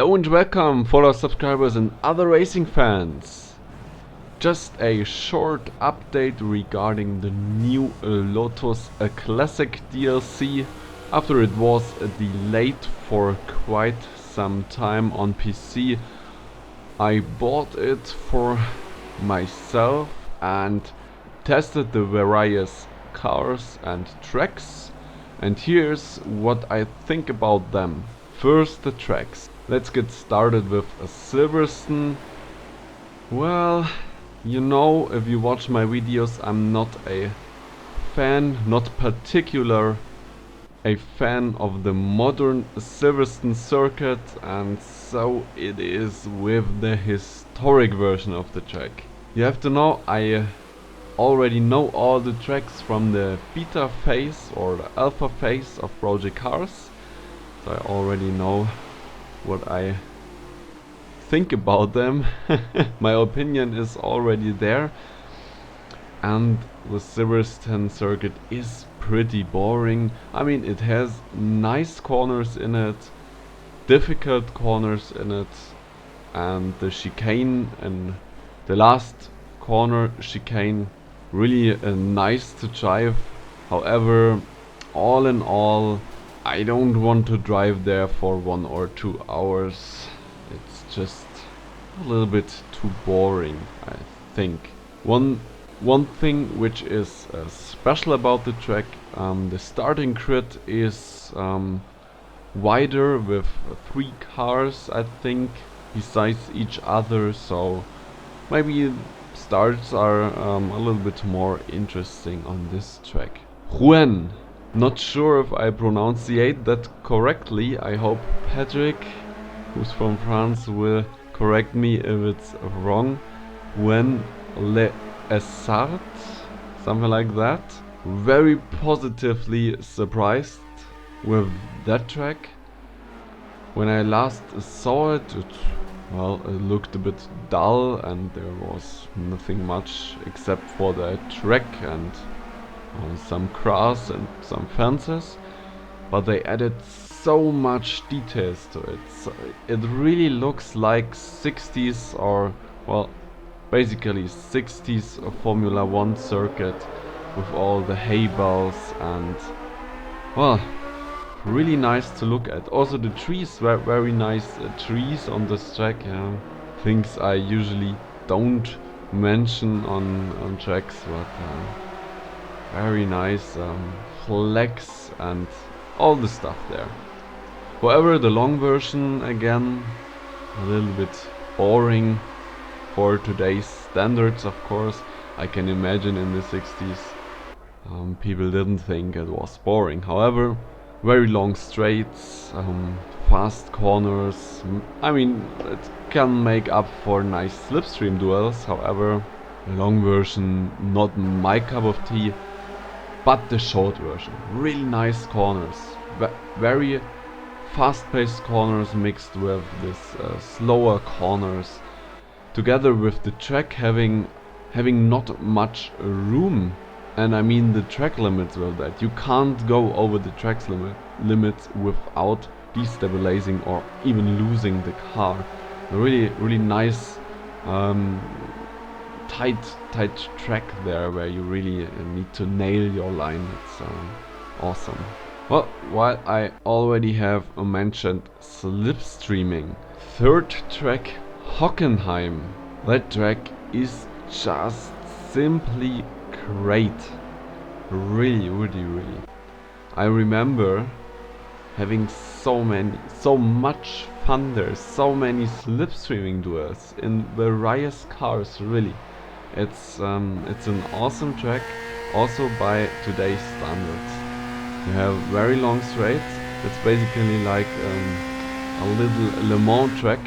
Hello and welcome, fellow subscribers and other racing fans. Just a short update regarding the new Lotus Classic DLC. After it was delayed for quite some time on PC, I bought it for myself and tested the various cars and tracks, and here's what I think about them. First, the tracks. Let's get started with Silverstone. Well, you know, if you watch my videos, I'm not a fan, not particular a fan of the modern Silverstone circuit, and so it is with the historic version of the track. You have to know, I already know all the tracks from the beta phase or the alpha phase of Project Cars, so I already know what I think about them. My opinion is already there, and the Silverstone circuit is pretty boring. I mean, it has nice corners in it, difficult corners in it, and the chicane and the last corner chicane really nice to drive. However, all in all, I don't want to drive there for 1 or 2 hours. It's just a little bit too boring, I think. One thing which is special about the track, the starting grid is wider with 3 cars, I think, besides each other, so maybe starts are a little bit more interesting on this track. Rouen. Not sure if I pronunciate that correctly. I hope Patrick, who's from France, will correct me if it's wrong. Rouen Les Essarts, something like that. Very positively surprised with that track. When I last saw it, well, it looked a bit dull and there was nothing much except for the track and some grass and some fences, but they added so much details to it. So it really looks like 60s or, well, basically 60s Formula 1 circuit with all the hay bales and, well, really nice to look at. Also the trees were very nice trees on this track, things I usually don't mention on tracks, but very nice flags and all the stuff there. However, the long version, again, a little bit boring for today's standards, of course. I can imagine in the 60s people didn't think it was boring. However, very long straights, fast corners. I mean, it can make up for nice slipstream duels. However, the long version, not my cup of tea. But the short version, really nice corners, very fast-paced corners mixed with this slower corners, together with the track having not much room, and I mean the track limits with that. You can't go over the track limits without destabilizing or even losing the car. Really nice. Tight track there where you really need to nail your line. It's awesome. Well, while I already have mentioned slipstreaming, third track, Hockenheim. That track is just simply great. Really. I remember having so much fun there, so many slipstreaming duels in various cars, really. It's an awesome track, also by today's standards. You have very long straights. It's basically like a little Le Mans track.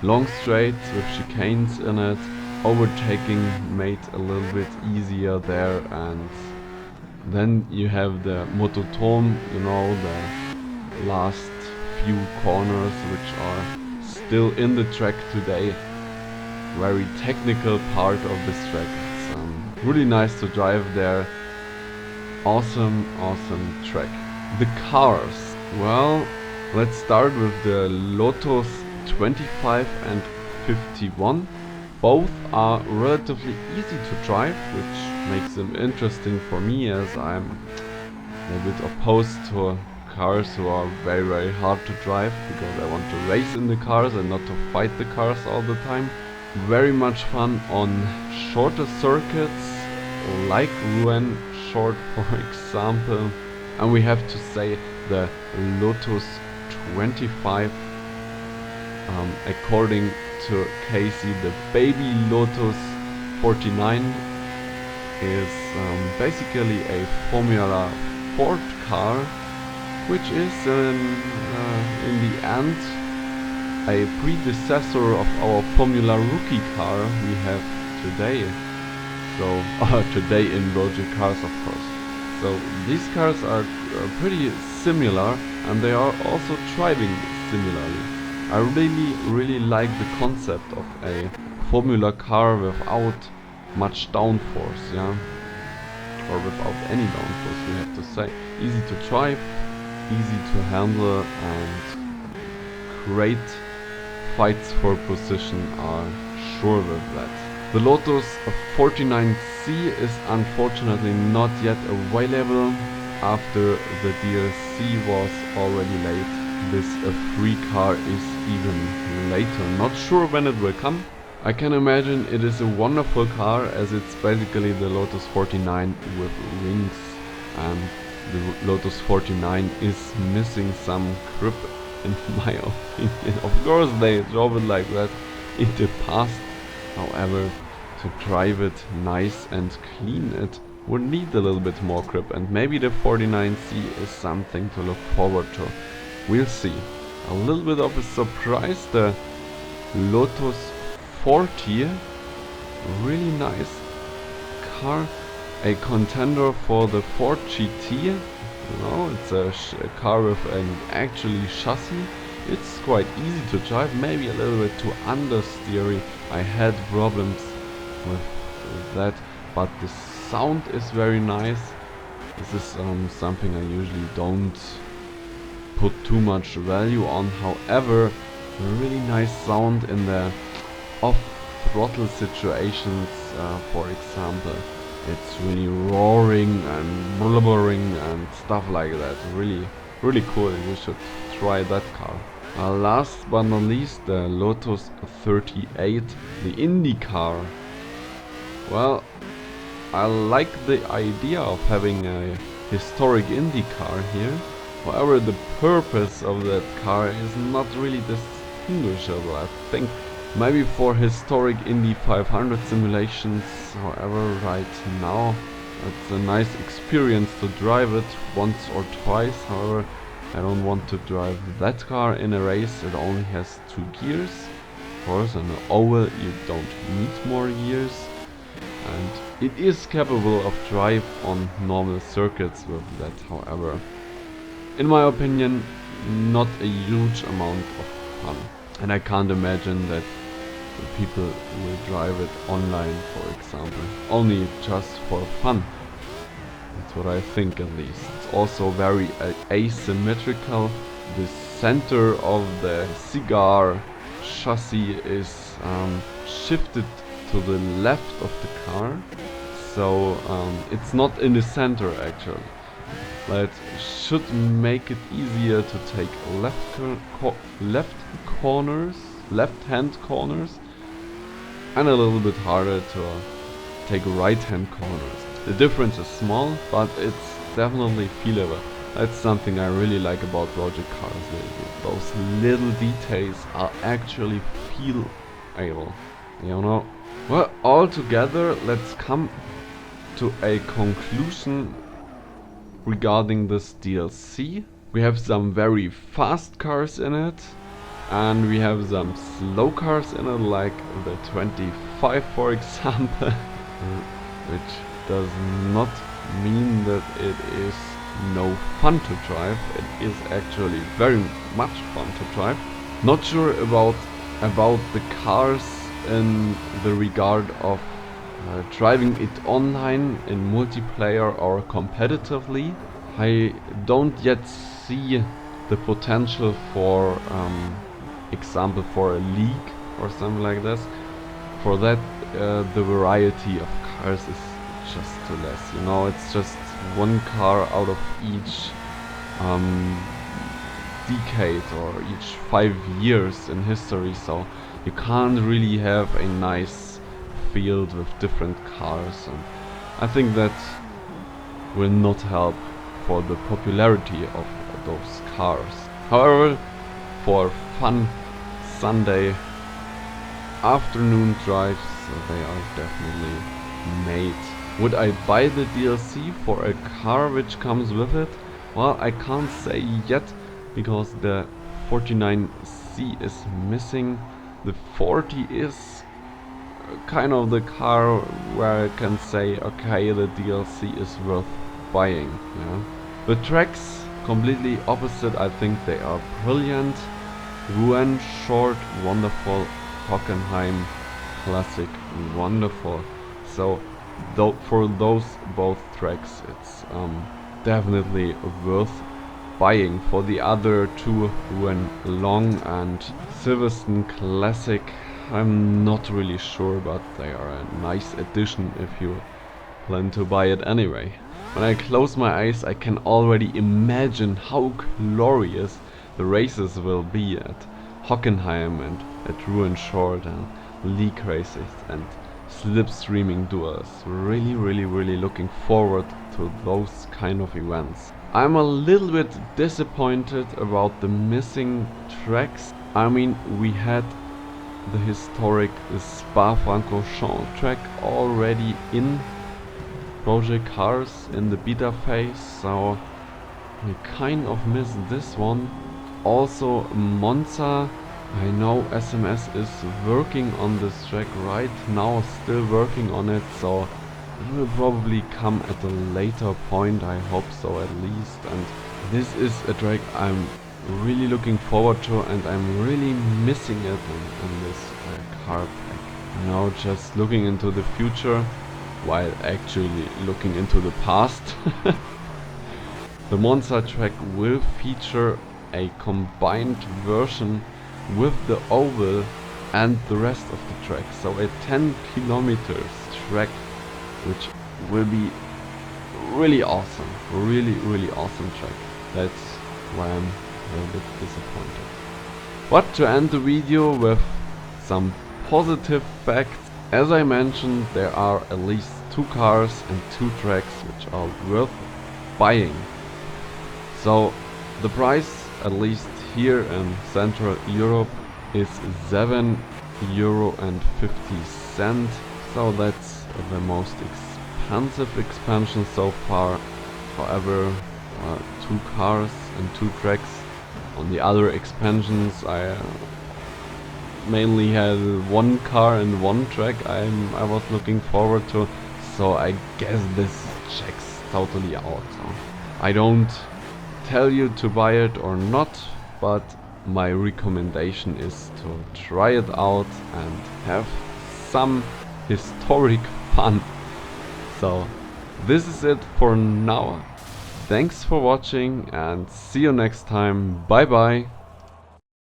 Long straights with chicanes in it. Overtaking made a little bit easier there, and then you have the Motodrome, you know, the last few corners which are still in the track today. Very technical part of this track. It's really nice to drive there. Awesome track. The cars. Well, let's start with the Lotus 25 and 51. Both are relatively easy to drive, which makes them interesting for me, as I'm a bit opposed to cars who are very hard to drive, because I want to race in the cars and not to fight the cars all the time. Very much fun on shorter circuits, like Rouen Short for example. And we have to say the Lotus 25, according to Casey, the baby Lotus 49 is basically a Formula Ford car, which is in the end a predecessor of our Formula Rookie car we have today. So today in Logic cars, of course. So these cars are pretty similar, and they are also driving similarly. I really like the concept of a Formula car without much downforce, yeah, or without any downforce, we have to say. Easy to drive, easy to handle, and great fights for position are sure with that. The Lotus 49C is unfortunately not yet available. After the DLC was already late, this free car is even later. Not sure when it will come. I can imagine it is a wonderful car, as it's basically the Lotus 49 with wings, and the Lotus 49 is missing some grip in my opinion. Of course they drove it like that in the past. However, to drive it nice and clean, it would need a little bit more grip, and maybe the 49C is something to look forward to. We'll see. A little bit of a surprise, the Lotus 40, really nice car, a contender for the Ford GT. You know, it's a car with an actually chassis. It's quite easy to drive, maybe a little bit too understeery. I had problems with that, but the sound is very nice. This is something I usually don't put too much value on. However, a really nice sound in the off-throttle situations, for example. It's really roaring and blubbering and stuff like that. Really cool. You should try that car. Last but not least, the Lotus 38, the Indy car. Well, I like the idea of having a historic Indy car here. However, the purpose of that car is not really distinguishable, I think. Maybe for historic Indy 500 simulations. However, right now it's a nice experience to drive it once or twice. However, I don't want to drive that car in a race. It only has 2 gears. Of course, on an oval you don't need more gears. And it is capable of drive on normal circuits with that. However, in my opinion, not a huge amount of fun. And I can't imagine that people will drive it online, for example, only just for fun. That's what I think, at least. It's also very asymmetrical. The center of the cigar chassis is shifted to the left of the car, so it's not in the center actually. That should make it easier to take left-hand corners, and a little bit harder to take right-hand corners. The difference is small, but it's definitely feelable. That's something I really like about Logic cars. Those little details are actually feelable, you know. Well, all together, let's come to a conclusion regarding this DLC. We have some very fast cars in it, and we have some slow cars in it, like the 25 for example, which does not mean that it is no fun to drive. It is actually very much fun to drive. Not sure about the cars in the regard of driving it online in multiplayer or competitively. I don't yet see the potential for example for a league or something like this. For that, the variety of cars is just too less. You know, it's just one car out of each decade or each 5 years in history, so you can't really have a nice field with different cars, and I think that will not help for the popularity of those cars. However, for fun Sunday afternoon drives, they are definitely made. Would I buy the DLC for a car which comes with it? Well, I can't say yet, because the 49C is missing. The 40 is kind of the car where I can say, okay, the DLC is worth buying. Yeah. The tracks, completely opposite. I think they are brilliant. Rouen, short, wonderful. Hockenheim, classic, wonderful. So for those both tracks, it's definitely worth buying. For the other two, Rouen Long and Silverstone Classic, I'm not really sure, but they are a nice addition if you plan to buy it anyway. When I close my eyes, I can already imagine how glorious the races will be at Hockenheim and at Rouen Short and league races and slipstreaming duels. Really looking forward to those kind of events. I'm a little bit disappointed about the missing tracks. I mean, we had the historic Spa-Francorchamps track already in Project Cars in the beta phase, so we kind of missed this one. Also Monza, I know SMS is working on this track right now, still working on it, so it will probably come at a later point, I hope so at least. And this is a track I'm really looking forward to, and I'm really missing it in this car pack. You know, just looking into the future while actually looking into the past. The Monza track will feature a combined version with the oval and the rest of the track, so a 10 kilometers track, which will be really awesome, really awesome track. That's why I'm a little bit disappointed. But to end the video with some positive facts, as I mentioned, there are at least 2 cars and 2 tracks which are worth buying. So the price, at least here in Central Europe, is €7.50. So that's the most expensive expansion so far. However, 2 cars and 2 tracks. On the other expansions, I mainly had 1 car and 1 track I was looking forward to. So I guess this checks totally out. So I don't tell you to buy it or not, but my recommendation is to try it out and have some historic fun. So this is it for now. Thanks for watching and see you next time. Bye bye.